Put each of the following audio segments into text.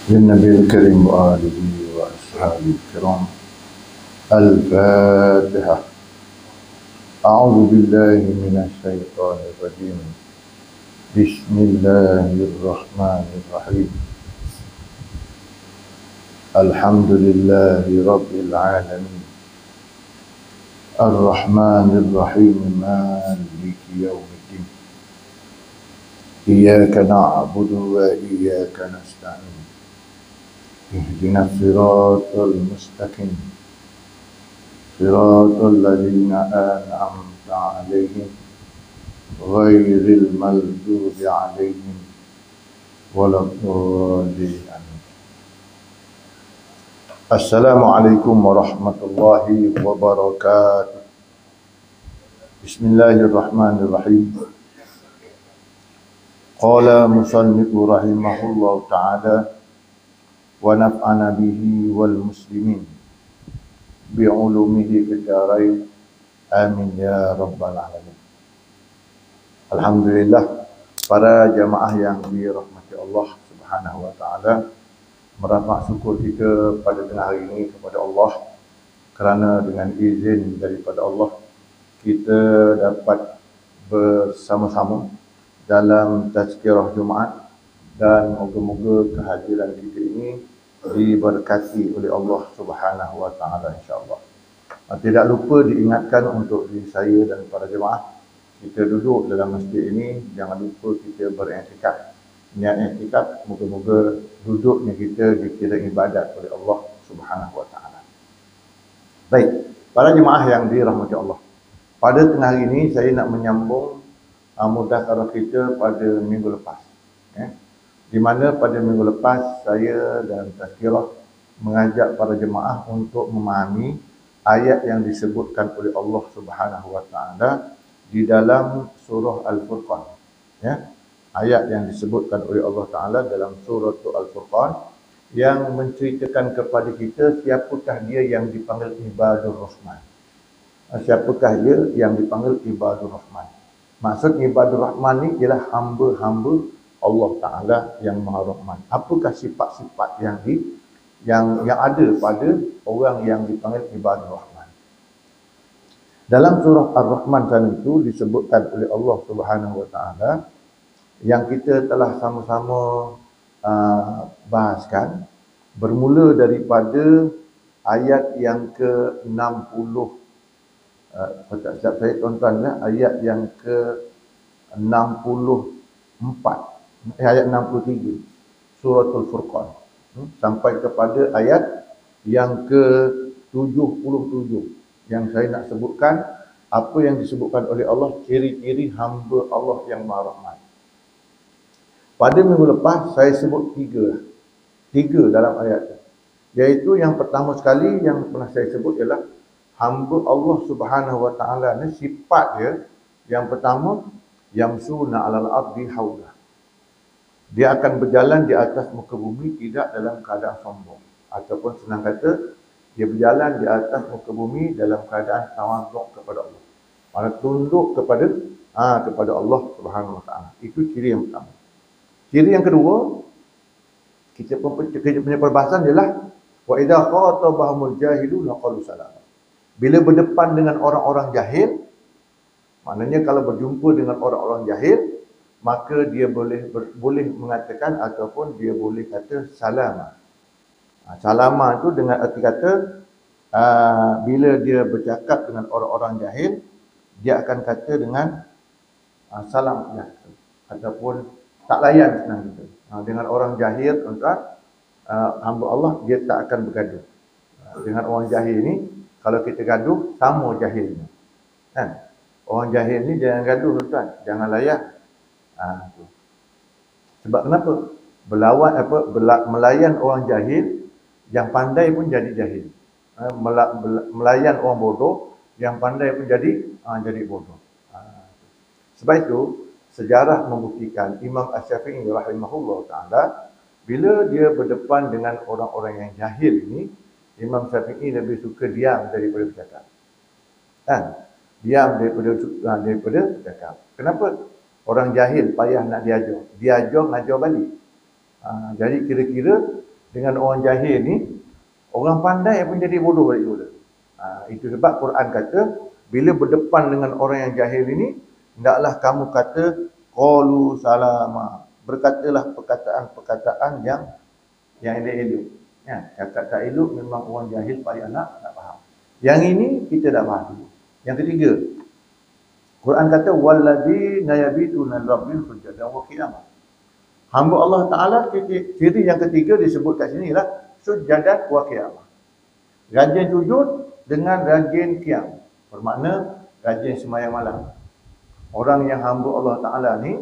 للنبي الكريم وآله وأصحابه الكرام. الفاتحة. أعوذ بالله من الشيطان الرجيم. بسم الله الرحمن الرحيم. الحمد لله رب العالمين الرحمن الرحيم مالك يوم الدين. إياك نعبد وإياك نستعين. اهدنا الصراط المستقيم صراط الذين أنعمت عليهم غير المغضوب عليهم ولا الضالين. السلام عليكم ورحمة الله وبركاته. بسم الله الرحمن الرحيم. قال مصنف رحمه الله تعالى ونفعنا به والمسلمين بعلومه في الدارين amin ya rabbal alamin. Alhamdulillah, para jamaah yang dirahmati Allah Subhanahu wa taala, merapak syukur kita pada tengah hari ini kepada Allah kerana dengan izin daripada Allah kita dapat bersama-sama dalam tazkirah Jumaat, dan moga-moga kehadiran kita ini diberkati oleh Allah Subhanahu wa taala insya-Allah. Tidak lupa diingatkan untuk diri saya dan para jemaah, kita duduk dalam masjid ini jangan lupa kita beriktikaf. Niat iktikaf moga-moga duduknya kita dikira ibadat oleh Allah Subhanahu wa taala. Baik, para jemaah yang dirahmati Allah. Pada tengah hari ini saya nak menyambung mudzakarah kita pada minggu lepas. Di mana pada minggu lepas saya dan tazkirah mengajak para jemaah untuk memahami ayat yang disebutkan oleh Allah Subhanahu wa taala di dalam surah Al-Furqan. Ayat yang disebutkan oleh Allah taala dalam surah Al-Furqan yang menceritakan kepada kita siapakah dia yang dipanggil ibadur rahman. Siapakah dia yang dipanggil ibadur rahman? Maksud ibadur rahman ni ialah hamba-hamba Allah Ta'ala yang Maha Rahman. Apakah sifat-sifat yang ada pada orang yang dipanggil ibadur Rahman? Dalam surah Ar-Rahman sana itu disebutkan oleh Allah Subhanahu Wa Ta'ala yang kita telah sama-sama bahaskan, bermula daripada ayat yang ke-60. Saya tuan-tuan, ayat yang ke-64. Ayat 63 Suratul Furqan sampai kepada ayat yang ke-77 yang saya nak sebutkan apa yang disebutkan oleh Allah, ciri-ciri hamba Allah yang Maha Rahman. Pada minggu lepas saya sebut tiga dalam ayat itu, iaitu yang pertama sekali yang pernah saya sebut ialah hamba Allah Subhanahu wa taala ni sifat dia yang pertama yamsuna 'alal ardi haula. Dia akan berjalan di atas muka bumi tidak dalam keadaan sombong, ataupun senang kata dia berjalan di atas muka bumi dalam keadaan tawaduk kepada Allah. Maksudnya tunduk kepada Allah Subhanahu wa taala. Itu ciri yang pertama. Ciri yang kedua, kita punya perbahasan ialah wa idza khatabahumul jahiluna qalu salama. Bila berdepan dengan orang-orang jahil, maknanya kalau berjumpa dengan orang-orang jahil, maka dia boleh mengatakan ataupun dia boleh kata salama. Salama itu dengan arti kata bila dia bercakap dengan orang-orang jahil, dia akan kata dengan salam ya, ataupun tak layan senang kita. Dengan orang jahil, tuan-tuan, hamba Allah dia tak akan bergaduh. Dengan orang jahil ni kalau kita gaduh sama jahilnya. Kan? Orang jahil ni jangan gaduh, tuan-tuan, jangan layan. Sebab kenapa? Melayan orang jahil, yang pandai pun jadi jahil. Melayan orang bodoh, yang pandai pun jadi bodoh. Sebab itu sejarah membuktikan Imam Asy-Syafi'i rahimahullah ta'ala, bila dia berdepan dengan orang-orang yang jahil ini, Imam Syafi'i lebih suka diam daripada bercakap. Diam daripada bercakap. Kenapa? Orang jahil payah nak diajar. Diajar ngajar balik. Jadi kira-kira dengan orang jahil ni, orang pandai pun jadi bodoh balik pula. Itu sebab Quran kata, bila berdepan dengan orang yang jahil ini, hendaklah kamu kata qalu salama. Berkatalah perkataan-perkataan yang elok. Ya, cakap tak elok memang orang jahil payah nak faham. Yang ini kita dah faham. Yang ketiga, Quran kata walladzina yabituna lirabbihim sujadan wa qiyamah. Hamba Allah Taala, ciri yang ketiga disebut kat sini ialah sujadan wa qiyamah. Rajin sujud dengan rajin qiyam. Bermakna rajin sembahyang malam. Orang yang hamba Allah Taala ni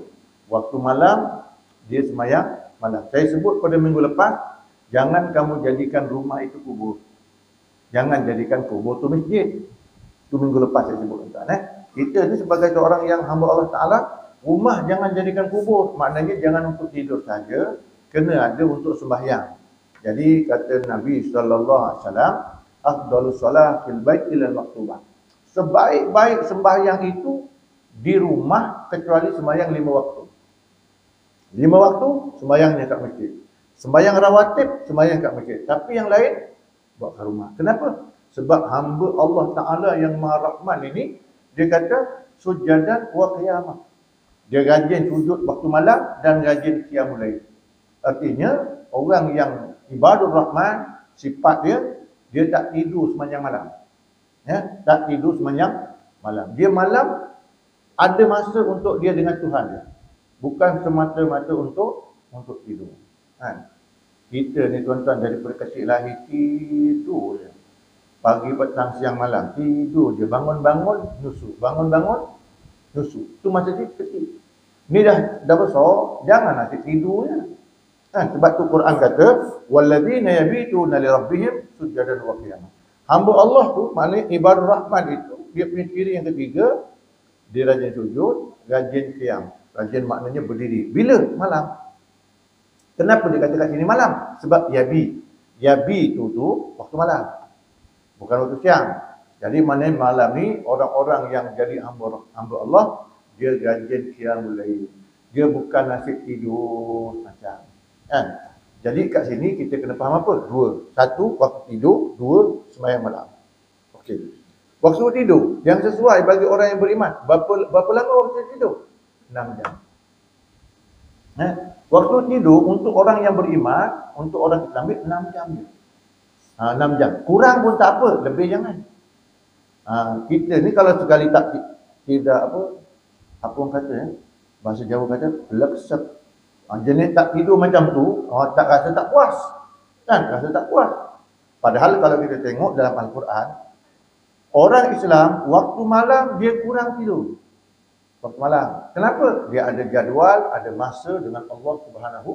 waktu malam dia sembahyang malam. Saya sebut pada minggu lepas, jangan kamu jadikan rumah itu kubur. Jangan jadikan kubur tu masjid. Itu minggu lepas saya sebut tuan. Kita ni sebagai seorang yang hamba Allah Taala, rumah jangan jadikan kubur. Maknanya jangan untuk tidur saja, kena ada untuk sembahyang. Jadi kata Nabi SAW, afdalus solah fil bait ila maktubah. Sebaik-baik sembahyang itu di rumah kecuali sembahyang 5 waktu. 5 waktu sembahyangnya kat masjid. Sembahyang rawatib sembahyang kat masjid. Tapi yang lain buat kat rumah. Kenapa? Sebab hamba Allah Taala yang Maha Rahman ini, dia kata sujadan wa qiyamah. Dia rajin sujud waktu malam dan rajin qiyamul lail. Artinya orang yang ibadur Rahman, sifat dia tak tidur sepanjang malam. Ya, tak tidur sepanjang malam. Dia malam ada masa untuk dia dengan Tuhan dia. Bukan semata-mata untuk tidur. Kita ni tuan-tuan daripada kecil lahir tidur je. Pagi, petang, siang, malam tidur je. Bangun-bangun nyusu. Bangun-bangun nyusu. Itu masa dia kecil. Ni dah besar, jangan asyik tidurnya. Sebab tu Quran kata walladzina yabituna li rabbihim sujadan wa qiyamah. Hamba Allah tu, maknanya ibadur Rahman itu, dia punya ciri yang ketiga, dia rajin sujud, rajin qiyam. Rajin maknanya berdiri. Bila? Malam. Kenapa dia kata kat sini malam? Sebab yabi. Yabi tu waktu malam. Bukan waktu siang. Jadi maknanya malam ni orang-orang yang jadi hamba Allah, dia rajin qiyamul lail. Dia bukan nasib tidur macam. Jadi kat sini kita kena faham apa? Dua. Satu, waktu tidur. Dua, sembahyang malam. Okey. Waktu tidur yang sesuai bagi orang yang beriman. Berapa lama waktu tidur? 6 jam. Waktu tidur untuk orang yang beriman, untuk orang Islam 6 jam je. 6 jam. Kurang pun tak apa, lebih jangan. Kita ni kalau sekali tidak apa orang kata bahasa Jawa kata leksep. Jenis tak tidur macam tu, tak rasa tak puas. Kan? Rasa tak puas. Padahal kalau kita tengok dalam Al-Quran, orang Islam waktu malam dia kurang tidur. Waktu malam. Kenapa? Dia ada jadual, ada masa dengan Allah Subhanahu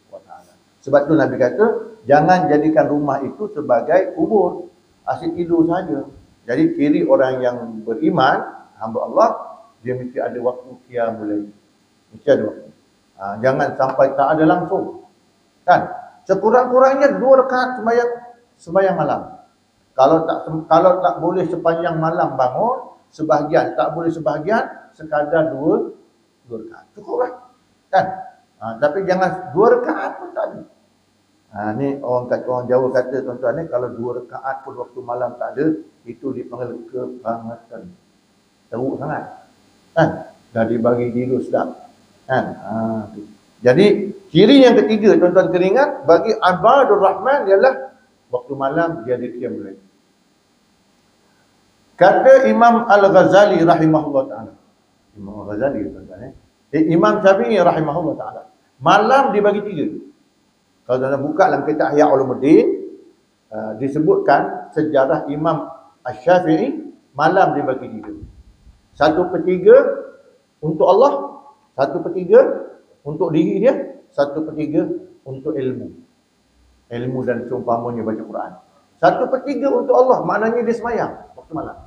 wa Ta'ala. Sebab tu Nabi kata, jangan jadikan rumah itu sebagai kubur. Asyik tidur saja. Jadi ciri orang yang beriman, hamba Allah, dia mesti ada waktu qiyamul lail. Mesti ada waktu. Jangan sampai tak ada langsung. Kan? Sekurang-kurangnya 2 rakaat sembahyang malam. Kalau tak boleh sepanjang malam bangun, sebahagian, tak boleh sebahagian, sekadar 2 rakaat. Cukup lah. Kan? Tapi jangan 2 rakaat pun tak ada. Ni orang Jawa kata tuan-tuan ni, kalau 2 rakaat pun waktu malam tak ada, itu dipanggil kebangetan. Teruk sangat. Kan? Dah dibagi tidur sedap. Kan? Jadi ciri yang ketiga tuan-tuan kena ingat, bagi ibadur Rahman ialah waktu malam dia ada qiyamul lail. Kata Imam Al-Ghazali rahimahullah ta'ala. Imam Al-Ghazali tuan-tuan Imam Syafi'i rahimahullah ta'ala. Malam dibagi 3. Kalau tuan-tuan buka dalam kitab Ihya Ulumuddin, disebutkan sejarah Imam Asy-Syafi'i, malam dibagi 3. 1/3 untuk Allah, 1/3 untuk diri dia, 1/3 untuk ilmu dan seumpamanya baca Quran. 1/3 untuk Allah, maknanya dia sembahyang waktu malam.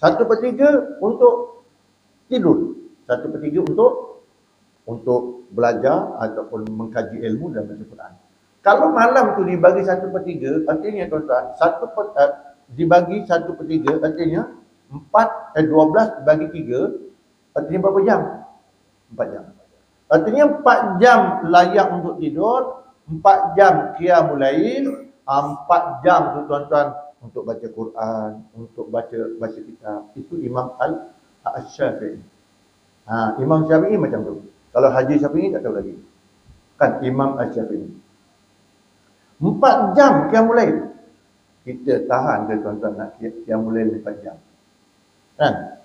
1/3 untuk tidur, 1/3 untuk belajar ataupun mengkaji ilmu dan baca Quran. Kalau malam tu dibagi 1/3, artinya tuan-tuan, dibagi 1/3 artinya 12 bagi 3, artinya berapa jam? 4 jam. Artinya 4 jam layak untuk tidur, 4 jam qiyamul lail, 4 jam tu tuan-tuan untuk baca Quran, untuk baca kitab. Itu Imam Al-Syafi'i. Imam Syafi'i macam tu. Kalau Haji Syafi'i tak tahu lagi. Kan Imam Al-Syafi'i. 4 jam qiyamul lail. Kita tahan ke tuan-tuan nak qiyamul lail 4 jam? Kan?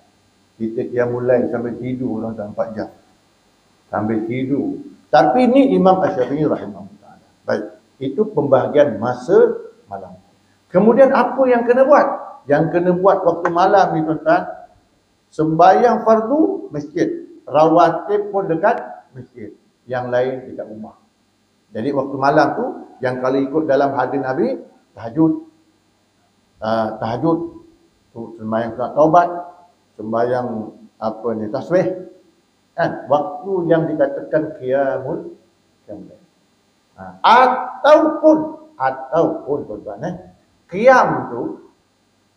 Kita qiyamul lail sampai tidur tuan-tuan 4 jam. Sambil tidur. Tapi ni Imam Asy-Syafi'i rahimahullah. Baik, itu pembahagian masa malam. Kemudian apa yang kena buat? Yang kena buat waktu malam ni tuan-tuan, sembahyang fardu masjid, rawatib pun dekat masjid, yang lain dekat rumah. Jadi waktu malam tu yang kalau ikut dalam hadis Nabi, tahajud. Tahajud tu sembahyang sunat taubat, sembahyang tasbih. Kan? Waktu yang dikatakan qiyamul lail. Ataupun tuan-tuan, qiyam tu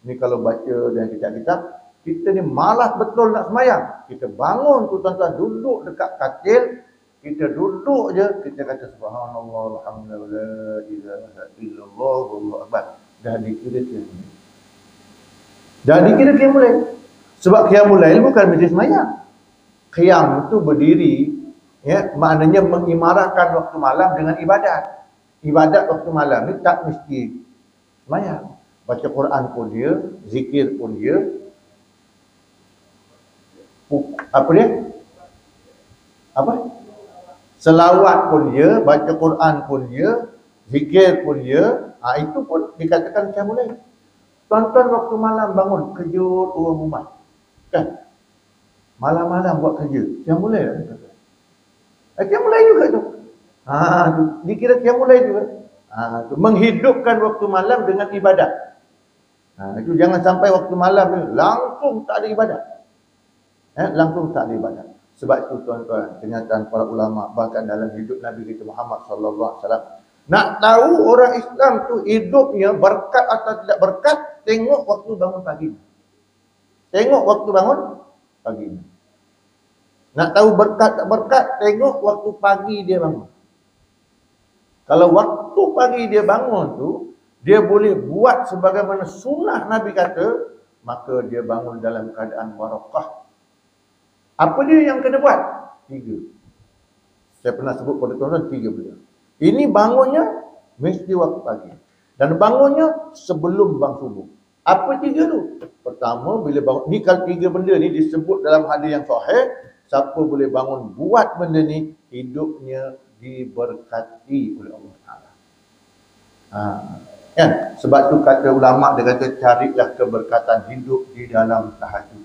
ni kalau baca dan kitab-kitab, kita ni malas betul nak sembahyang. Kita bangun tu tuan-tuan, duduk dekat katil, kita duduk je, kita kata subhanallah alhamdulillah la ilaha illallah wallahu akbar. Dah dikira qiyamul lail. Dah dikira qiyamul lail. Sebab qiyamul lail bukan mesti sembahyang. Qiyam itu berdiri, ya, maknanya mengimarahkan waktu malam dengan ibadat. Ibadat waktu malam ni tak mesti sembahyang. Baca Quran pun dia, zikir pun dia. Selawat pun dia, baca Quran pun dia, zikir pun dia. Itu pun dikatakan qiyamul lail. Tuan-tuan waktu malam bangun kejut orang rumah. Kan? Malam-malam buat kerja. Qiyamul lail lah. Qiyamul lail juga tu. Tu dikira qiyamul lail juga. Tu menghidupkan waktu malam dengan ibadat. Itu jangan sampai waktu malam ni langsung tak ada ibadat. Langsung tak ada ibadat. Sebab itu tuan-tuan, kenyataan para ulama bahkan dalam hidup Nabi kita Muhammad sallallahu alaihi wasallam, nak tahu orang Islam tu hidupnya berkat atau tidak berkat, tengok waktu bangun pagi. Tengok waktu bangun pagi. Nak tahu berkat tak berkat, tengok waktu pagi dia bangun. Kalau waktu pagi dia bangun tu, dia boleh buat sebagaimana sunnah Nabi kata, maka dia bangun dalam keadaan barakah. Apa dia yang kena buat? 3. Saya pernah sebut pada tuan-tuan 3 benda. Ini bangunnya mesti waktu pagi. Dan bangunnya sebelum bang subuh. Apa 3 tu? Pertama, bila bangun, ni kalau 3 benda ni disebut dalam hadis yang sahih, siapa boleh bangun buat benda ni, hidupnya diberkati oleh Allah Taala. Kan? Sebab tu kata ulama, dia kata carilah keberkatan hidup di dalam tahajud.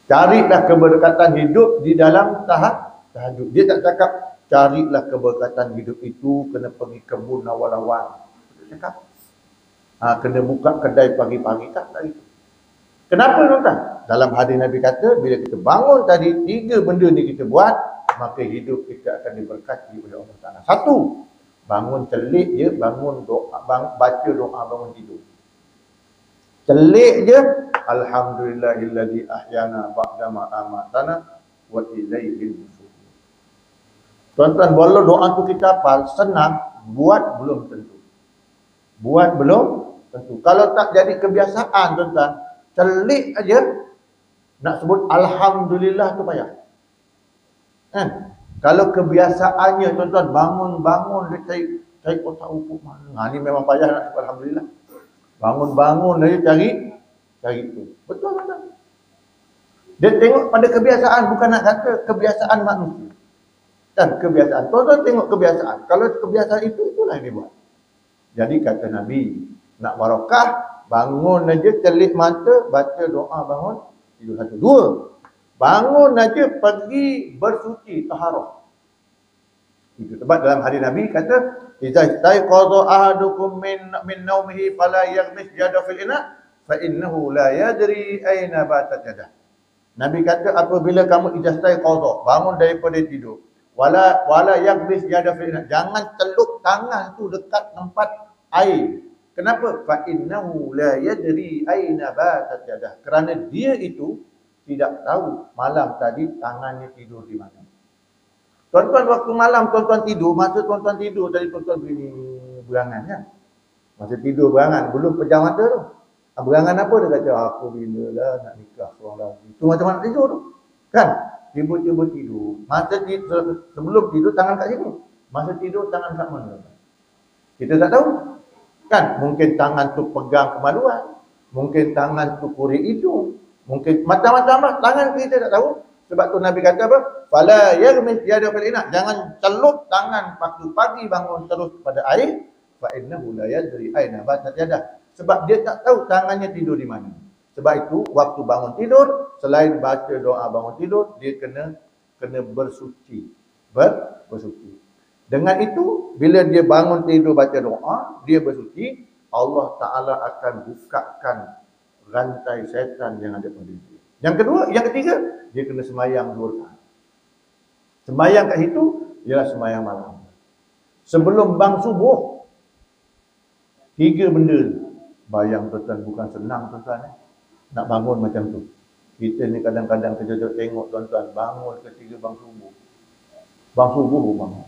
Carilah keberkatan hidup di dalam tahajud. Dia tak cakap carilah keberkatan hidup itu kena pergi kebun awal-awal. Dia cakap kena buka kedai pagi-pagi, tak itu. Kenapa tuan-tuan? Dalam hadis Nabi kata, bila kita bangun tadi, 3 benda ni kita buat, maka hidup kita akan diberkati oleh Allah Taala. 1, bangun telik je, bangun doa, baca doa bangun tidur. Telik je, alhamdulillahilladzi ahyana ba'dama amatana wa ilaihi nusyur. Tuan-tuan, walau doa tu kita hafal, senang, buat belum tentu. Buat belum tentu. Kalau tak jadi kebiasaan tuan-tuan, telik aja nak sebut alhamdulillah tu payah. Kan? Kalau kebiasaannya tuan-tuan bangun-bangun dia cari kotak ukur mana. Ni memang payah nak sebut alhamdulillah. Bangun-bangun aja cari tu. Betul tuan-tuan. Dia tengok pada kebiasaan, bukan nak kata kebiasaan manusia. Dan kebiasaan. Tuan-tuan tengok kebiasaan. Kalau kebiasaan itu, itulah yang dia buat. Jadi kata Nabi, nak barakah, bangun aja telik mata, baca doa bangun tidur. 1. 2, bangun aja pergi bersuci taharah. Itu sebab dalam hadis Nabi kata, "Idza istayqadha ahadukum min naumihi fala yaghmis yadahu fil ina fa innahu la yadri aina batat yadah." Nabi kata apabila kamu idza istayqadha, bangun daripada tidur, wala yaghmis yadahu fil ina, jangan teluk tangan tu dekat tempat air. Kenapa? Fa innahu la yadri aina batat yadah. Kerana dia itu tidak tahu malam tadi tangannya tidur di mana. Tuan-tuan waktu malam tuan-tuan tidur, masa tuan-tuan tidur tadi tuan-tuan begini berangan kan? Masa tidur berangan, belum pejam mata tu. Berangan apa dia kata, aku bila lah nak nikah seorang lagi. Itu macam mana tidur tu? Kan? Tiba-tiba tidur. Masa tidur, sebelum tidur tangan kat sini. Masa tidur tangan kat mana? Kita tak tahu. Kan? Mungkin tangan tu pegang kemaluan. Mungkin tangan tu korek hidung. Mungkin macam-macam lah. Tangan kita tak tahu. Sebab tu Nabi kata apa? Fala yarmis yada fil ina. Jangan celup tangan waktu pagi bangun terus pada air. Fa innahu la yadri aina batat yadah. Sebab dia tak tahu tangannya tidur di mana. Sebab itu waktu bangun tidur, selain baca doa bangun tidur, dia kena bersuci. Bersuci. Dengan itu, bila dia bangun tidur baca doa, dia bersuci, Allah Ta'ala akan bukakan rantai syaitan yang ada pada dia. Yang ketiga, dia kena semayang 2 rakaat. Semayang kat situ ialah semayang malam. Sebelum bang subuh, 3 benda. Bayang tuan-tuan, bukan senang tuan-tuan. Nak bangun macam tu. Kita ni kadang-kadang kita tengok tuan-tuan, bangun ketika bang subuh. Bang subuh bangun.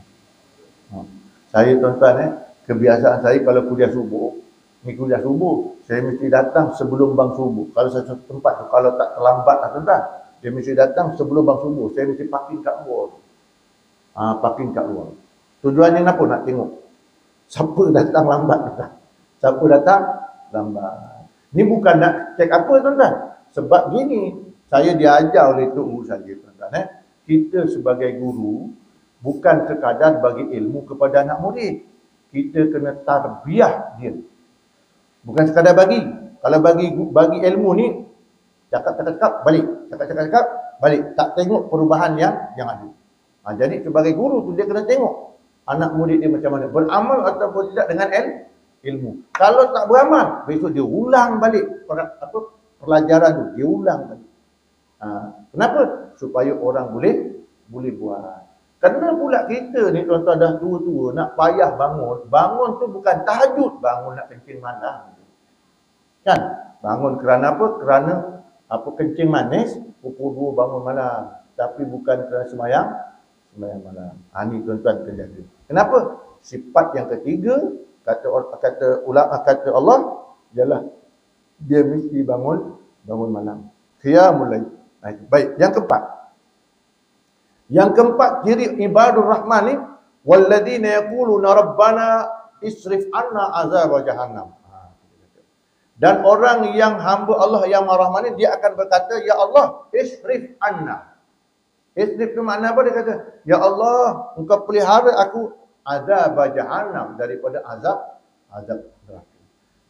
Saya tuan-tuan, kebiasaan saya kalau kuliah subuh, saya mesti datang sebelum bang subuh. Kalau satu tempat tu, kalau tak terlambat lah tuan-tuan, dia mesti datang sebelum bang subuh. Saya mesti parking kat luar. Parking kat luar. Tujuannya apa? Nak tengok siapa datang lambat tuan-tuan. Siapa datang lambat. Ni bukan nak cek apa tuan-tuan. Sebab gini, saya diajar oleh Tok Guru saja tuan-tuan. Kita sebagai guru bukan sekadar bagi ilmu kepada anak murid. Kita kena tarbiyah dia. Bukan sekadar bagi. Kalau bagi ilmu ni, cakap-cakap balik. Cakap-cakap balik. Tak tengok perubahan yang ada. Jadi sebagai guru tu dia kena tengok anak murid dia macam mana. Beramal ataupun tidak dengan ilmu. Kalau tak beramal, besok dia ulang balik pelajaran tu, dia ulang balik. Kenapa? Supaya orang boleh buat. Kerana pula kita ni tuan-tuan dah tua-tua, nak payah bangun. Bangun tu bukan tahajud, bangun nak kencing malam. Kan? Bangun kerana apa? Kerana kencing manis, pukul 2 bangun malam. Tapi bukan kerana semayang malam. Ni tuan-tuan kena jaga. Kenapa? Sifat yang ketiga, kata Allah ialah dia mesti bangun malam. Qiyamul lail. Baik, yang keempat ciri ibadur rahman ni walladzina yaquluna rabbana isrif anna azab jahannam. Dan orang yang hamba Allah yang Ar-Rahman ni dia akan berkata, ya Allah, isrif anna. Isrif tu makna apa? Dia kata, ya Allah, engkau pelihara aku azab jahannam, daripada azab neraka.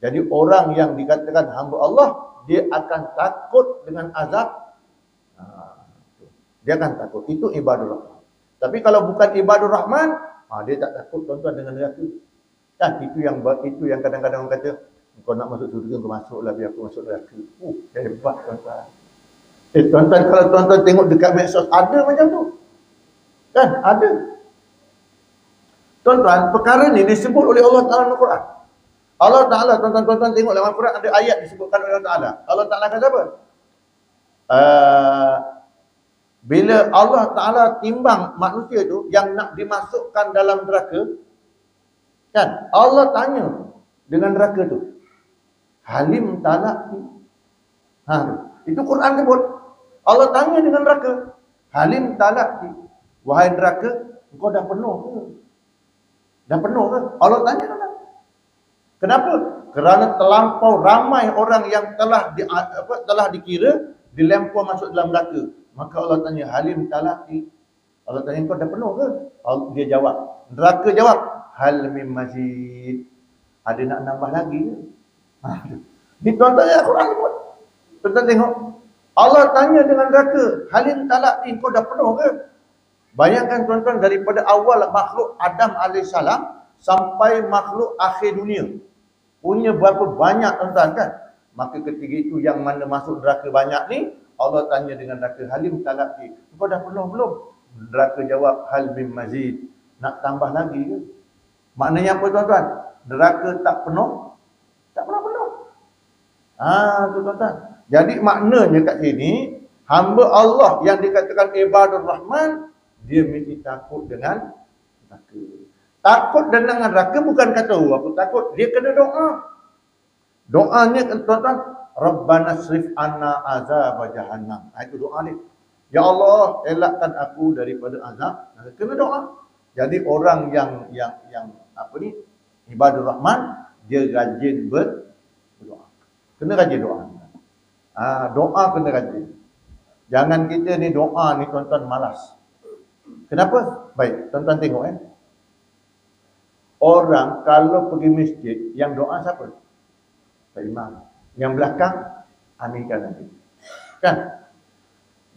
Jadi orang yang dikatakan hamba Allah, dia akan takut dengan azab. Dia akan takut. Itu ibadur rahman. Tapi kalau bukan ibadur rahman, dia tak takut tuan-tuan dengan neraka. Kan itu yang kadang-kadang orang kata, kau nak masuk surga, kau masuklah, biar aku masuk neraka. Hebat tuan-tuan. Tuan-tuan, kalau tuan-tuan tengok dekat medsos, ada macam tu. Kan? Ada. Tuan-tuan, perkara ni disebut oleh Allah Ta'ala dalam Al-Quran. Allah Ta'ala, tuan-tuan tengok dalam Al-Quran ada ayat disebutkan oleh Allah Ta'ala. Allah Ta'ala kata apa? Bila Allah Ta'ala timbang manusia tu yang nak dimasukkan dalam neraka, kan? Allah tanya dengan neraka tu, Halim talaki. Itu Quran sebut. Allah tanya dengan neraka, Halim talaki. Wahai neraka, engkau dah penuh ke? Dah penuh ke? Allah tanya kan? Kenapa? Kerana terlampau ramai orang yang telah dikira dilempar masuk dalam neraka. Maka Allah tanya, Halim talaki. Allah tanya, kau dah penuh ke? Dia jawab. Neraka jawab, hal mim mazid. Ada nak nambah lagi ke? Ni tuan-tuan ya Quran pun. Tuan-tuan tengok. Allah tanya dengan neraka, Halim talaki, kau dah penuh ke? Bayangkan tuan-tuan, daripada awal makhluk Adam AS sampai makhluk akhir dunia. Punya berapa banyak tuan-tuan kan? Maka ketika itu yang mana masuk neraka banyak ni, Allah tanya dengan neraka, Halim talaki, kau dah penuh belum? Neraka jawab, hal mim mazid. Nak tambah lagi ke? Maknanya apa tuan-tuan? Neraka tak penuh? Tak pernah penuh. Tu tuan-tuan. Jadi maknanya kat sini, Hamba Allah yang dikatakan ibadur Rahman, dia mesti takut dengan neraka. Takut dengan neraka bukan kata, oh, aku takut. Dia kena doa. Doanya, tuan-tuan, Rabbana srif anna azab jahannam. Itu doa dia. Ya Allah, elakkan aku daripada azab. Kena doa. Jadi orang yang apa ni, ibadur Rahman, dia rajin berdoa. Kena rajin doa. Doa kena rajin. Jangan kita ni doa ni tuan-tuan malas. Kenapa? Baik, tuan-tuan tengok orang kalau pergi masjid, yang doa siapa? Pak Imam. Yang belakang, aminkan nanti. Kan?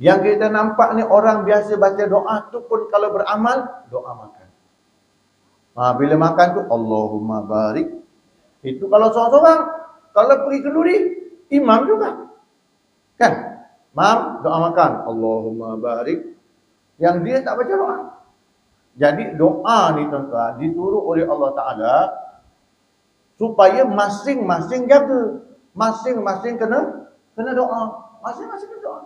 Yang kita nampak ni orang biasa baca doa tu pun kalau beramal, doa makan. Bila makan tu, Allahumma barik. Itu kalau seorang-seorang. Kalau pergi kenduri, imam juga. Kan? Mam, doa makan. Allahumma barik. Yang dia tak baca doa. Jadi doa ni tuan-tuan disuruh oleh Allah Ta'ala supaya masing-masing jaga. Masing-masing kena doa. Masing-masing kena doa.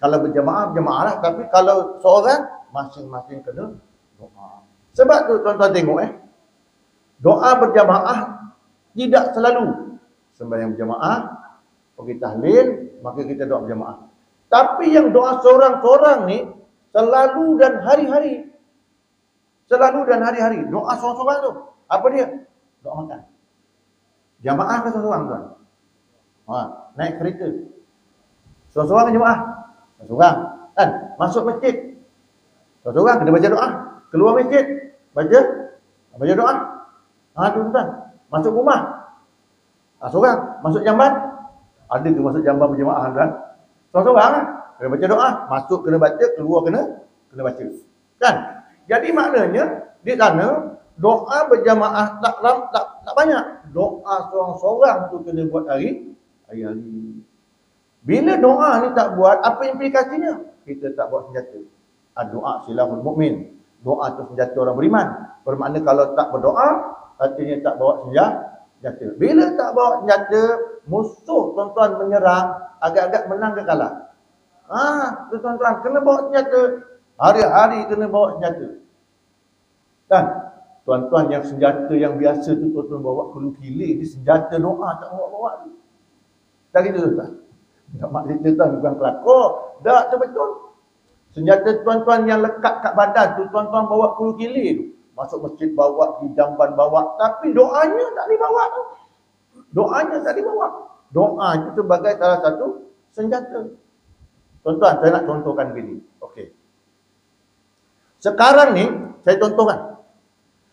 Kalau berjamaah, berjamaah lah. Tapi kalau seorang, masing-masing kena doa. Sebab tu tuan-tuan tengok doa berjamaah tidak selalu. Sembahyang berjamaah, pergi tahlil, maka kita doa berjamaah. Tapi yang doa seorang-seorang ni selalu dan hari-hari. Selalu dan hari-hari. Doa seorang-seorang tu. Apa dia? Doa makan. Jamaah ke seorang-seorang tuan? Naik kereta. Seorang-seorang ke jamaah? Seorang. Kan? Masuk masjid. Seorang-seorang kena baca doa. Keluar masjid. Baca doa. Tuan-tuan. Masuk rumah. Seorang. Masuk jamban. Ada ke masuk jamban berjamaah tuan? Seorang-seorang kan? Kena baca doa. Masuk kena baca. Keluar kena baca. Kan? Jadi maknanya di sana doa berjamaah tak banyak. Doa seorang-seorang tu kena buat hari-hari. Bila doa ni tak buat, apa implikasinya? Kita tak buat senjata. Doa silahul mukmin. Doa tu senjata orang beriman. Bermakna kalau tak berdoa, artinya tak bawa senjata. Bila tak bawa senjata, musuh tuan-tuan menyerang, agak-agak menang ke kalah? Tuan-tuan kena bawa senjata. Hari-hari kena bawa senjata. Dan tuan-tuan yang senjata yang biasa tu tuan-tuan bawa kelu kilir, ni senjata doa tak bawa-bawa tu. Tak gitu tuan-tuan. Tak mak cerita tuan bukan kelakar. Tak betul. Senjata tuan-tuan yang lekat kat badan tu tuan-tuan bawa kelu kilir tu. Masuk masjid bawa, di jamban bawa, tapi doanya tak dibawa tu. Doanya tak dibawa. Doa itu sebagai salah satu senjata. Tuan-tuan, saya nak contohkan begini. Okey. Sekarang ni, saya contohkan.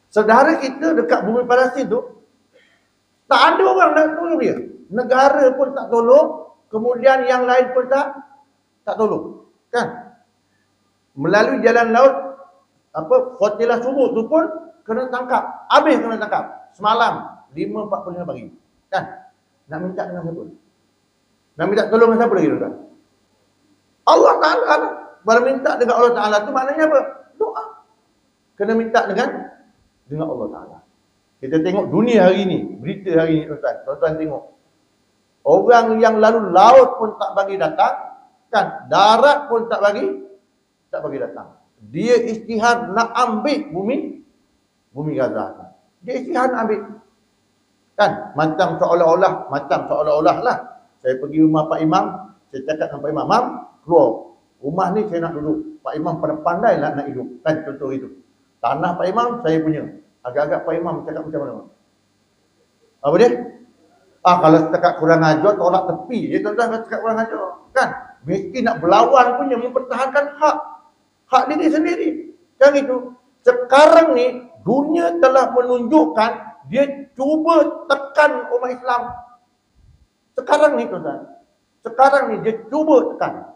Saudara kita dekat bumi Palestin tu, tak ada orang nak tolong dia. Negara pun tak tolong, kemudian yang lain pun tak tolong. Kan? Melalui jalan laut, Flotilah Sumut tu pun kena tangkap. Habis kena tangkap. Semalam, 5:45 pagi. Kan? Nak minta dengan siapa? Nak minta tolong dengan siapa lagi tuan? Allah Ta'ala. Kalau minta dengan Allah Ta'ala tu maknanya apa? Doa. Kena minta dengan Allah Ta'ala. Kita tengok dunia hari ni, berita hari ni tuan-tuan. Tuan-tuan tengok. Orang yang lalu laut pun tak bagi datang, kan? Darat pun tak bagi datang. Dia isytihad nak ambil bumi Gaza. Dia isytihad nak ambil. Kan? Macam seolah-olah lah. Saya pergi rumah Pak Imam, saya cakap dengan Pak Imam, "Mam, keluar. Rumah ni saya nak duduk." Pak Imam pandai lah nak hidup. Kan contoh itu. Tanah Pak Imam saya punya. Agak-agak Pak Imam cakap macam mana? Apa dia? Kalau cakap kurang ajar, tolak tepi. Dia tuan-tuan cakap kurang ajar. Kan? Mesti nak berlawan punya, mempertahankan hak diri sendiri. Kan itu. Sekarang ni, dunia telah menunjukkan dia cuba tekan umat Islam. Sekarang ni tuan-tuan. Sekarang ni dia cuba tekan.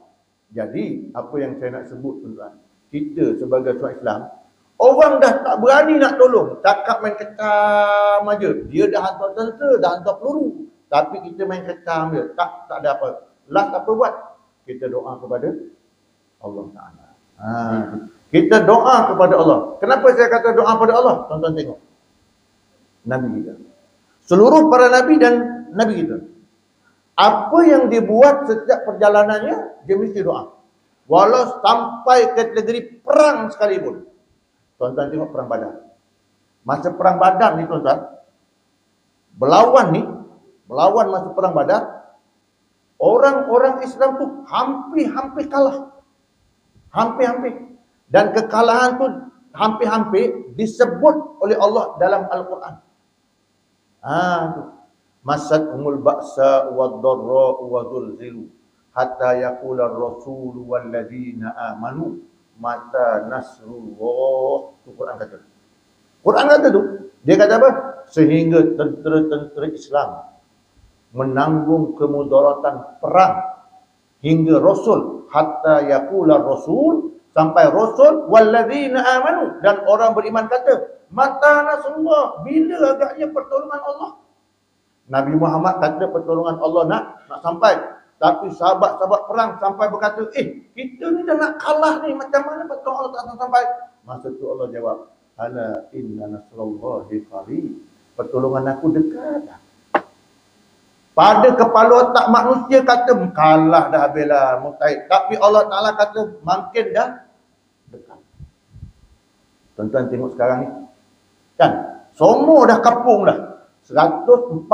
Jadi, apa yang saya nak sebut tuan-tuan, kita sebagai orang Islam, orang dah tak berani nak tolong. Cakap main kecam aja. Dia dah hantar tentera, dah hantar peluru. Tapi kita main kecam je. Tak ada apa. Last apa buat? Kita doa kepada Allah Ta'ala. Kita doa kepada Allah. Kenapa saya kata doa kepada Allah? Tuan-tuan tengok. Nabi kita. Seluruh para Nabi dan Nabi kita. Apa yang dia buat setiap perjalanannya, dia mesti doa. Walau sampai kategori perang sekalipun. Tuan-tuan tengok perang Badar. Masa perang Badar ni tuan-tuan, berlawan masa perang Badar, orang-orang Islam tu hampir-hampir kalah. Hampir-hampir. Dan kekalahan tu hampir-hampir disebut oleh Allah dalam Al-Quran. Masat ba'sa wad-dharra wa zulzilu hatta yaqula ar-rasul wal ladzina amanu mata nasrullah. Tu Quran kata. Quran kata tu. Dia kata apa? Sehingga tentera-tentera Islam menanggung kemudaratan perang hingga Rasul, hatta yaqula Rasul, sampai Rasul walladzina amanu, dan orang beriman kata, mata nasrullah, bila agaknya pertolongan Allah. Nabi Muhammad kata pertolongan Allah nak sampai, tapi sahabat-sahabat perang sampai berkata, kita ni dah nak kalah ni, macam mana pertolongan Allah tak sampai? Masa tu Allah jawab, ala inna nasrullahi qarib, pertolongan aku dekat dah. Pada kepala otak manusia kata kalah dah habislah mustahil, tapi Allah Ta'ala kata makin dah dekat. Tuan-tuan tengok sekarang ni, kan semua dah kapung dah. 147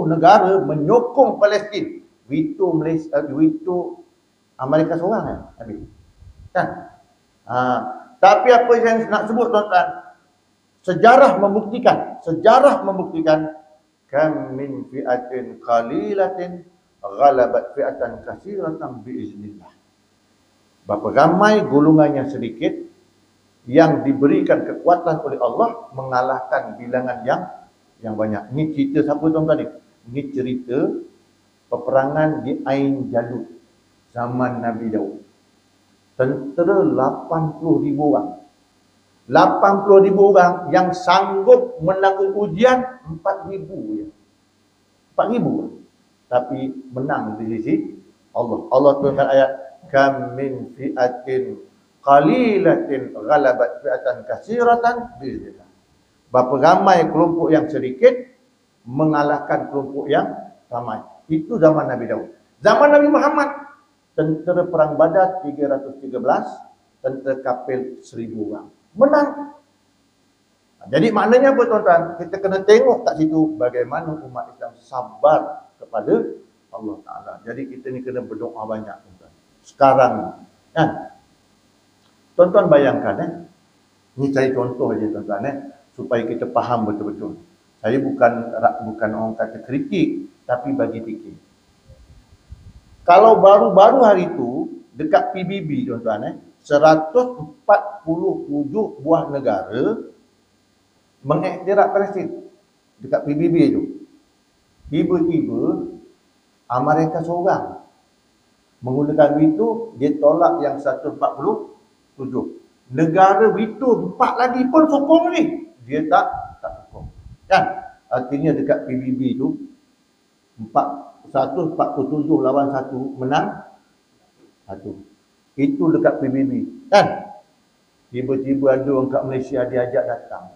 negara menyokong Palestin. Veto Malaysia, veto Amerika seorang kan? Tapi apa yang nak sebut tuan-tuan, sejarah membuktikan kam min fi'atin qalilatin ghalabat fi'atan katsiratan biiznillah. Berapa ramai golongan yang sedikit yang diberikan kekuatan oleh Allah mengalahkan bilangan yang banyak. Ni cerita siapa tuan-tuan ni? Ni cerita peperangan di Ain Jalut zaman Nabi Daud. Tentera 80,000 orang. 80,000 orang yang sanggup menanggung ujian 4,000 je. 4,000. Tapi menang di sisi Allah. Allah turunkan ayat, kam min fi'atin qalilatin ghalabat fi'atan katsiratan biiznillah. Berapa ramai kelompok yang sedikit mengalahkan kelompok yang ramai. Itu zaman Nabi Daud. Zaman Nabi Muhammad, tentera perang Badar 313, tentera kafir 1,000 orang. Menang. Jadi maknanya apa tuan-tuan? Kita kena tengok kat situ bagaimana umat Islam sabar kepada Allah Ta'ala. Jadi kita ni kena berdoa banyak tuan-tuan. Sekarang kan? Tuan-tuan bayangkan ni saya contoh aja tuan-tuan supaya kita faham betul-betul. Saya bukan orang kata kritik, tapi bagi fikir. Kalau baru-baru hari itu dekat PBB tuan-tuan 147 buah negara mengiktiraf Palestin dekat PBB itu. Tiba-tiba Amerika seorang menggunakan veto, dia tolak yang 147. Negara veto 4 lagi pun sokong ni, dia tak sokong. Kan? Artinya dekat PBB itu 147 lawan 1 menang 1. Itu dekat PBB. Kan? Tiba-tiba ada orang kat Malaysia diajak datang.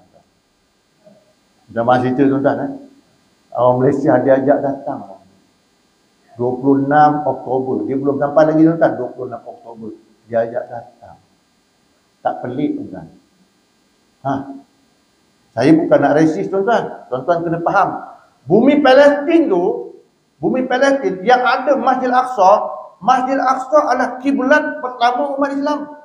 Zaman cerita tuan-tuan orang Malaysia diajak datang 26 Oktober. Dia belum sampai lagi tuan-tuan, 26 Oktober diajak datang. Tak pelik tuan-tuan. Saya bukan nak resist tuan-tuan. Tuan-tuan kena faham. Bumi Palestin yang ada Masjid Al-Aqsa adalah kiblat pertama umat Islam.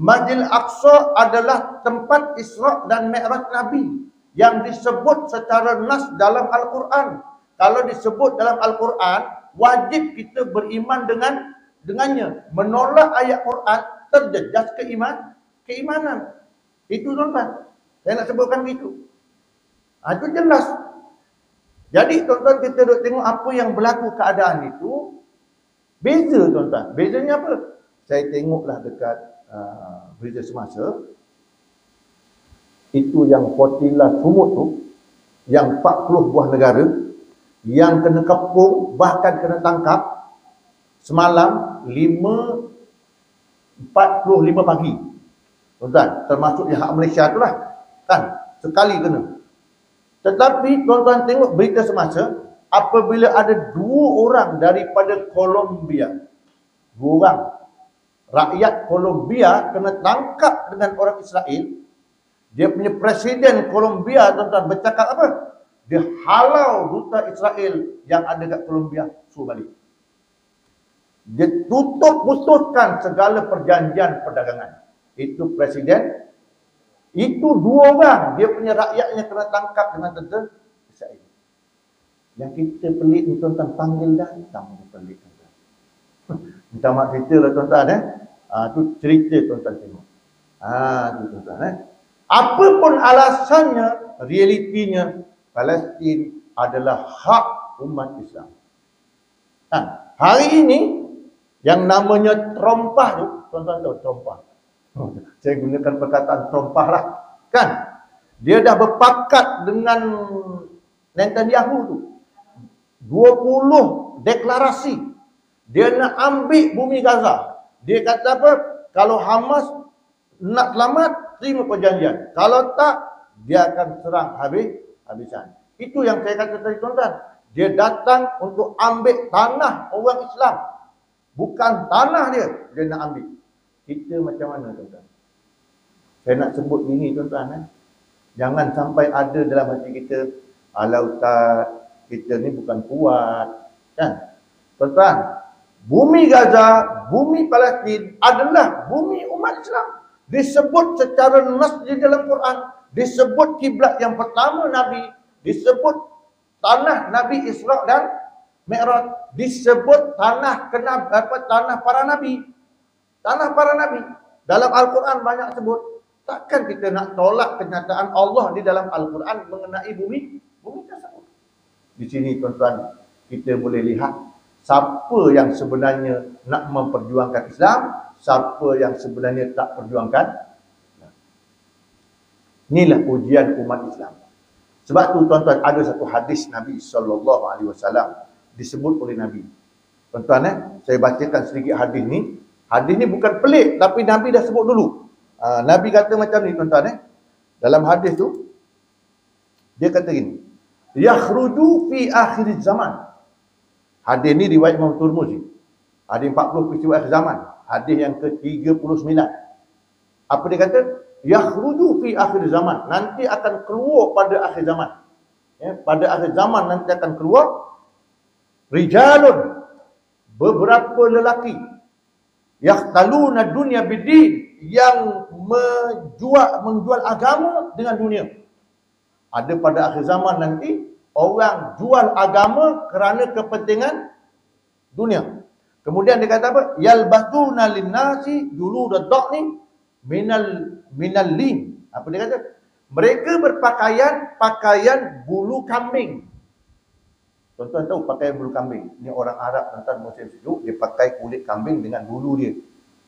Masjid Al-Aqsa adalah tempat Isra' dan Mi'raj Nabi yang disebut secara nas dalam Al-Quran. Kalau disebut dalam Al-Quran, wajib kita beriman dengannya. Menolak ayat Quran terjejas keimanan. Itu tuan-tuan. Saya nak sebutkan begitu. Itu jelas. Jadi tuan-tuan, kita duk tengok apa yang berlaku keadaan itu. Beza tuan-tuan. Bezanya apa? Saya tengoklah dekat berita semasa. Itu yang Fortila Sumut tu, yang 40 buah negara yang kena kepung, bahkan kena tangkap semalam 45 pagi. Tuan-tuan, termasuk yang hak Malaysia tu lah. Kan? Sekali kena. Tetapi tuan-tuan tengok berita semasa, apabila ada 2 orang daripada Colombia, 2 orang rakyat Colombia kena tangkap dengan orang Israel, dia punya presiden Colombia tuan-tuan bercakap apa? Dia halau duta Israel yang ada kat Colombia suruh balik. Dia putuskan segala perjanjian perdagangan. Itu presiden. Itu 2 orang dia punya rakyatnya kena tangkap dengan tentera Israel. Yang kita pelik ni tuan-tuan, panggil datang dia pelik tuan-tuan. Minta maaf cerita lah tuan-tuan tu cerita tuan-tuan tengok. Tu tuan-tuan apa pun alasannya, realitinya Palestin adalah hak umat Islam. Hari ini yang namanya terompah tu, tuan-tuan tahu terompah. Saya gunakan perkataan terompah lah. Kan? Dia dah berpakat dengan Netanyahu tu. 20 deklarasi. Dia nak ambil bumi Gaza. Dia kata apa? Kalau Hamas nak selamat, terima perjanjian. Kalau tak, dia akan serang habisan. Itu yang saya kata tadi tuan-tuan. Dia datang untuk ambil tanah orang Islam. Bukan tanah dia nak ambil. Kita macam mana tuan-tuan? Saya nak sebut ini tuan-tuan. Jangan sampai ada dalam hati kita, alah ustaz, kita ni bukan kuat. Kan? Tuan-tuan, bumi Gaza, bumi Palestin adalah bumi umat Islam. Disebut secara nas di dalam Quran. Disebut kiblat yang pertama Nabi. Disebut tanah Nabi Isra dan Mi'raj. Disebut tanah para Nabi. Tanah para Nabi. Dalam Al-Quran banyak sebut. Takkan kita nak tolak kenyataan Allah di dalam Al-Quran mengenai bumi tersebut. Di sini tuan-tuan, kita boleh lihat siapa yang sebenarnya nak memperjuangkan Islam, siapa yang sebenarnya tak perjuangkan. Inilah ujian umat Islam. Sebab tu tuan-tuan, ada satu hadis Nabi SAW disebut oleh Nabi. Tuan-tuan saya bacakan sedikit hadis ni. Hadis ni bukan pelik, tapi Nabi dah sebut dulu. Nabi kata macam ni tuan-tuan dalam hadis tu, dia kata gini, yakhruju fi akhir zaman. Hadis ni riwayat Imam Tirmizi. Hadis 40 peristiwa akhir zaman. Hadis yang ke-39. Apa dia kata? Yakhruju fi akhir zaman. Nanti akan keluar pada akhir zaman. Pada akhir zaman nanti akan keluar rijalun, beberapa lelaki, yahtaluna dunya bidin, yang menjual agama dengan dunia. Ada pada akhir zaman nanti orang jual agama kerana kepentingan dunia. Kemudian dia kata apa? Yalbasuna linnasi juludad dha'ni minal lin. Apa dia kata? Mereka berpakaian bulu kambing. Tuan-tuan tahu pakaian bulu kambing. Ini orang Arab tuan-tuan musim sejuk, dia pakai kulit kambing dengan bulu dia.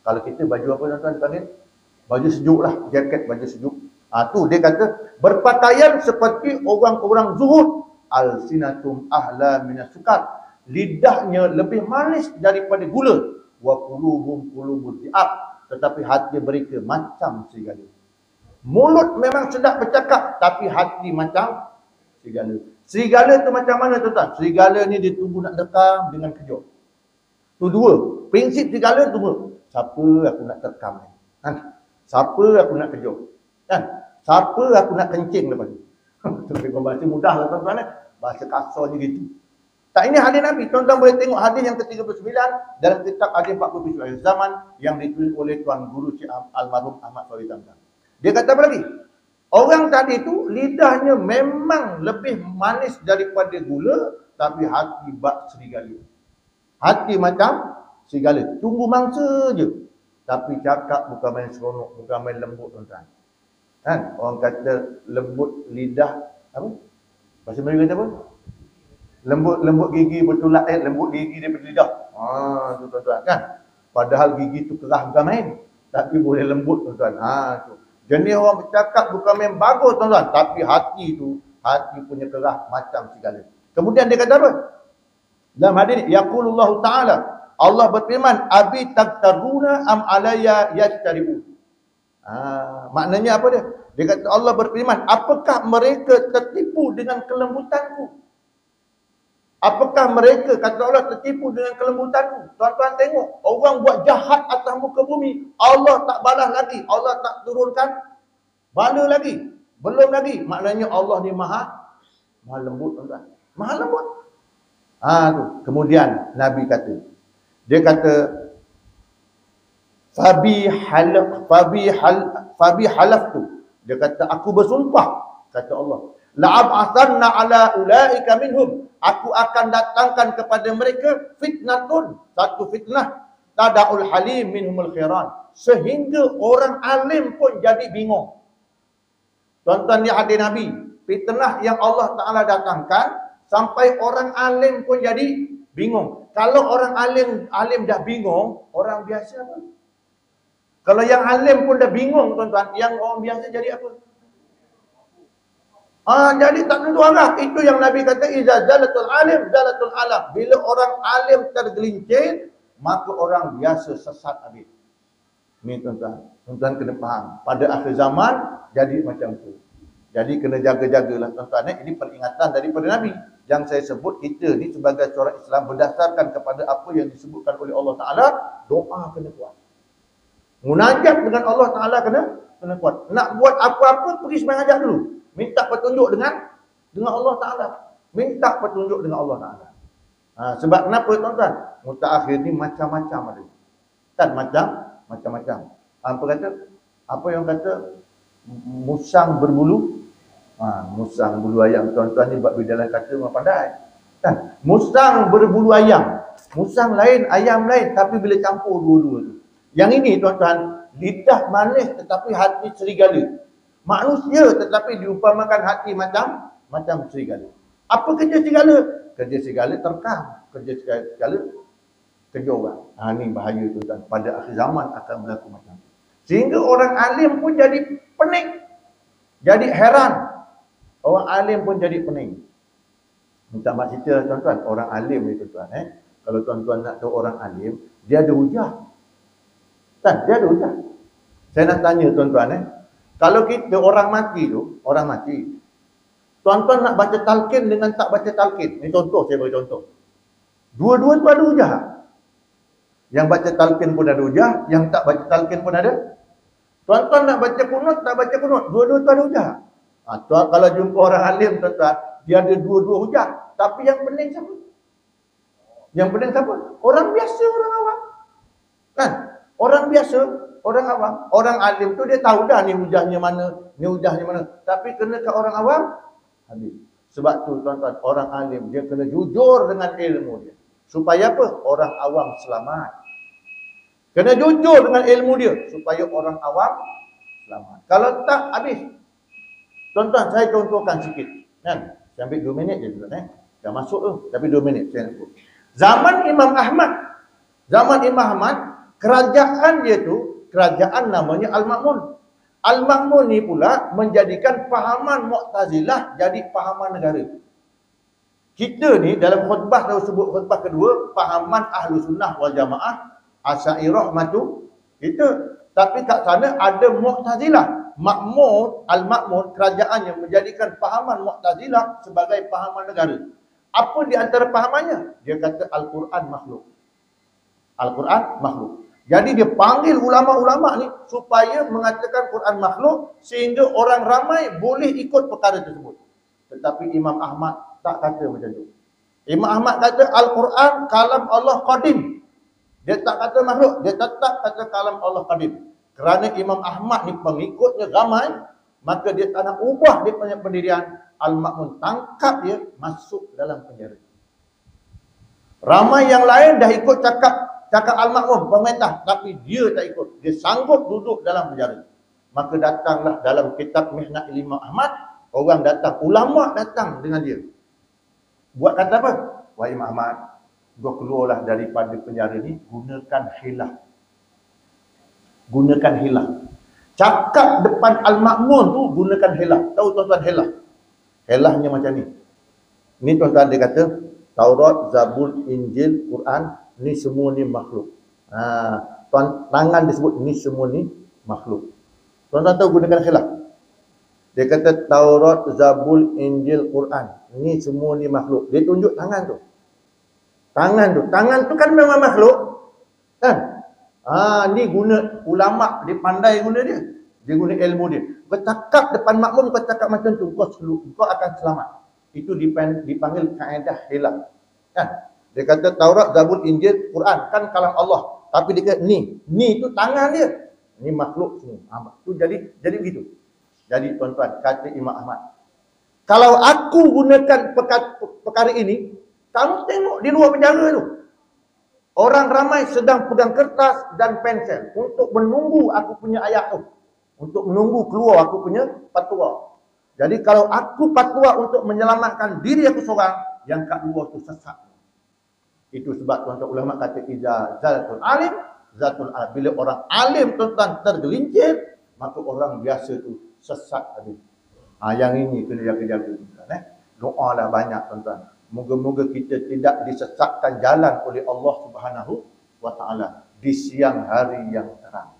Kalau kita baju apa tuan-tuan dipanggil? Baju sejuk lah, jaket baju sejuk. Tu dia kata berpakaian seperti orang-orang zuhud. Al-sinatum ahla minas sukar. Lidahnya lebih manis daripada gula. Wa qulubuhum qulubud di'ab. Tetapi hati mereka macam serigala. Mulut memang sedap bercakap, tapi hati macam serigala. Serigala tu macam mana tuan-tuan? Serigala ni dia tunggu nak dekam dengan kejut. Tu dua. Prinsip serigala tu dua. Siapa aku nak terkam ni? Siapa aku nak kejut? Siapa aku nak kencing lepas ni? Lebih bahasa mudah lah tuan-tuan. Bahasa kasarnya gitu. Tak, ini hadis Nabi. Tuan-tuan boleh tengok hadis yang ke-39 dalam kitab hadis 40 peristiwa akhir zaman yang ditulis oleh Tuan Guru Cik Almarhum Ahmad Fawzi Zamzam. Dia kata apa lagi? Orang tadi tu lidahnya memang lebih manis daripada gula, tapi hati bak serigala. Hati macam serigala. Tunggu mangsa je. Tapi cakap bukan main seronok, bukan main lembut tuan-tuan. Orang kata lembut lidah, apa? Bahasa Melayu kata apa? Lembut gigi bertulak, lembut gigi daripada lidah. Tu tuan-tuan kan. Padahal gigi tu kerah bukan main, tapi boleh lembut tuan-tuan. Tu. Jenis orang bercakap bukan main bagus tuan-tuan, tapi hati punya kerah macam serigala. Kemudian dia kata apa? Dalam hadis yaqulullahu ta'ala, Allah berfirman, abi taqtaruna am alayya yajtaribu. Maknanya apa dia? Dia kata Allah berfirman, apakah mereka tertipu dengan kelembutanku? Apakah mereka, kata Allah, tertipu dengan kelembutanmu? Tuan-tuan tengok, orang buat jahat atas muka bumi, Allah tak balas lagi, Allah tak turunkan bala lagi. Belum lagi, maknanya Allah ni maha lembut, tuan-tuan. Maha lembut. Tu. Kemudian Nabi kata, dia kata, Fabi halaftu. Dia kata, aku bersumpah, kata Allah, la'ab'athanna ala ulaika minhum. Aku akan datangkan kepada mereka fitnatun, satu fitnah, tada'ul halim minhumul khiran, sehingga orang alim pun jadi bingung. Tuan-tuan ni hadir Nabi, fitnah yang Allah Ta'ala datangkan sampai orang alim pun jadi bingung. Kalau orang alim dah bingung, orang biasa apa? Kalau yang alim pun dah bingung, tuan-tuan, yang orang biasa jadi apa? Jadi tak tentu arah. Itu yang Nabi kata, iza zalatul alim, zalatul alam. Bila orang alim tergelincir, maka orang biasa sesat habis. Ni tuan-tuan. Tuan-tuan kena faham. Pada akhir zaman, jadi macam tu. Jadi kena jaga-jagalah tuan-tuan. Ini peringatan daripada Nabi. Yang saya sebut, kita ni sebagai corak Islam berdasarkan kepada apa yang disebutkan oleh Allah Ta'ala, doa kena kuat. Munajat dengan Allah Ta'ala kena kuat. Nak buat apa-apa, pergi sembahyang hajat dulu. Minta petunjuk dengan Allah Ta'ala. Minta petunjuk dengan Allah Ta'ala. Sebab kenapa tuan-tuan? Mutaakhir ni macam-macam ada. Kan macam-macam. Apa kata? Apa yang kata? Musang berbulu. Musang bulu ayam. Tuan-tuan ni buat bidalan kata memang pandai. Kan? Musang berbulu ayam. Musang lain, ayam lain. Tapi bila campur dua-dua tu. Yang ini tuan-tuan, lidah manis tetapi hati serigala. Manusia tetapi diumpamakan hati macam serigala. Apa kerja serigala? Kerja serigala terkam. Kerja serigala kerja orang. Ni bahaya tuan-tuan. Pada akhir zaman akan berlaku macam tu. Sehingga orang alim pun jadi pening. Jadi heran. Orang alim pun jadi pening. Minta mak cerita tuan-tuan. Orang alim ni tuan-tuan. Kalau tuan-tuan nak tahu orang alim, dia ada hujah. Kan? Dia ada hujah. Saya nak tanya tuan-tuan. Kalau kita orang mati. Tuan-tuan nak baca talqin dengan tak baca talqin. Ini contoh, saya bagi contoh. Dua-dua tu ada hujah. Yang baca talqin pun ada hujah, yang tak baca talqin pun ada. Tuan-tuan nak baca kunut, tak baca kunut. Dua-dua tu ada hujah. Kalau jumpa orang alim tuan-tuan, dia ada dua-dua hujah. Tapi yang pening siapa? Yang pening siapa? Orang biasa, orang awam. Kan? Orang biasa, orang awam. Orang alim tu dia tahu dah ni hujahnya mana, ni hujahnya mana. Tapi kena ke orang awam, habis. Sebab tu tuan-tuan, orang alim dia kena jujur dengan ilmu dia. Supaya apa? Orang awam selamat. Kena jujur dengan ilmu dia supaya orang awam selamat. Kalau tak, habis. Tuan-tuan, saya contohkan sikit. Kan? Saya ambil 2 minit je tuan-tuan. Dah masuk tu, tapi 2 minit saya nak sebut. Zaman Imam Ahmad, kerajaan dia tu, kerajaan namanya Al-Ma'mun. Al-Ma'mun ni pula menjadikan fahaman Mu'tazilah jadi fahaman negara. Kita ni dalam khutbah, kalau sebut khutbah kedua, fahaman Ahlu Sunnah wal Jamaah, Asy'ariyah matu kita. Tapi kat sana ada Mu'tazilah. Al-Ma'mun, kerajaan yang menjadikan fahaman Mu'tazilah sebagai fahaman negara. Apa di antara fahamannya? Dia kata Al-Quran makhluk. Al-Quran makhluk. Jadi dia panggil ulama-ulama ni supaya mengatakan Quran makhluk sehingga orang ramai boleh ikut perkara tersebut. Tetapi Imam Ahmad tak kata macam tu. Imam Ahmad kata Al-Quran kalam Allah qadim. Dia tak kata makhluk, dia tetap kata kalam Allah qadim. Kerana Imam Ahmad ni pengikutnya ramai, maka dia tak nak ubah dia punya pendirian. Al-Ma'mun tangkap dia, masuk dalam penjara. Ramai yang lain dah ikut cakap Al-Ma'mun, pemerintah, tapi dia tak ikut. Dia sanggup duduk dalam penjara. Maka datanglah dalam kitab Mihnah Imam Ahmad, orang datang, ulama datang dengan dia. Buat kata apa? Wahai Imam Ahmad, kau keluarlah daripada penjara ni, gunakan hilah. Gunakan hilah. Cakap depan Al-Ma'mun tu, gunakan hilah. Tahu tuan-tuan hilah? Hilahnya macam ni. Ni tuan-tuan dia kata, Taurat, Zabur, Injil, Quran, ni semua ni makhluk. Tangan disebut ni semua ni makhluk. Tuan-tuan tahu gunakan khilaf. Dia kata Taurat, Zabur, Injil, Quran. Ni semua ni makhluk. Dia tunjuk tangan tu. Tangan tu kan memang makhluk. Kan? Ni guna ulama, dia pandai guna dia. Dia guna ilmu dia. Kau cakap depan makmum, kau cakap macam tu, kau akan selamat. Itu dipanggil kaedah hilang. Kan? Dia kata Taurat, Zabur, Injil, Quran. Kan kalam Allah. Tapi dia kata ni tu tangan dia. Ni makhluk semua. Tu jadi begitu. Jadi tuan-tuan, kata Imam Ahmad, kalau aku gunakan perkara ini, kamu tengok di luar penjara tu. Orang ramai sedang pegang kertas dan pensel untuk menunggu aku punya ayat tu. Untuk menunggu keluar aku punya fatwa. Jadi kalau aku fatwa untuk menyelamatkan diri aku seorang, yang kat luar tu sesat. Itu sebab tuan-tuan ulama kata iza zatul alim, zatul alim. Bila orang alim tuan-tuan tergelincir, maka orang biasa tu sesat tadi. Yang ini kena jaga-jaga tuan-tuan. Doalah banyak tuan-tuan. Moga-moga kita tidak disesatkan jalan oleh Allah Subhanahu wa taala di siang hari yang terang.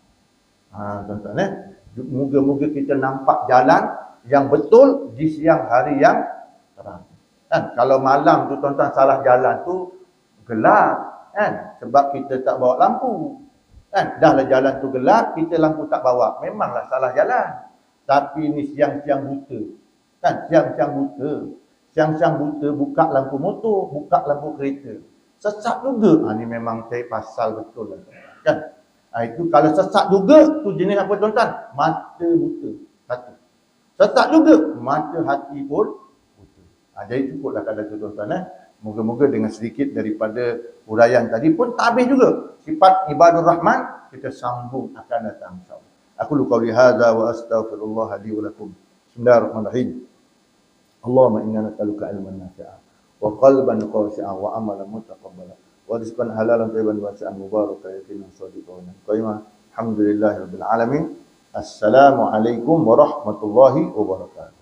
Tuan-tuan moga-moga kita nampak jalan yang betul di siang hari yang terang. Kan kalau malam tu tuan-tuan salah jalan tu gelap kan, sebab kita tak bawa lampu. Kan dahlah jalan tu gelap, kita lampu tak bawa, memanglah salah jalan. Tapi ni siang-siang buta. Kan siang-siang buta. Siang-siang buta buka lampu motor, buka lampu kereta. Sesat juga. Ni memang saya pasal betul lah. Kan? Itu kalau sesat juga, tu jenis apa tuan-tuan? Mata buta. Satu. Sesat juga, mata hati pun buta. Jadi cukuplah kadang tu tuan-tuan. Moga-moga dengan sedikit daripada huraian tadi pun tak habis juga. Sifat ibadur rahman, kita sambung akan datang insyaAllah. Aku qauli hadza wa astaghfirullah li wa lakum. Bismillahirrahmanirrahim. Allahumma inna nas'aluka ilman nafi'an wa qalban khashi'an wa amalan mutaqabbala wa rizqan halalan thayyiban wasi'an mubarakan yaqinan shadiqan qaima. Alhamdulillahirabbil alamin. Assalamualaikum warahmatullahi wabarakatuh.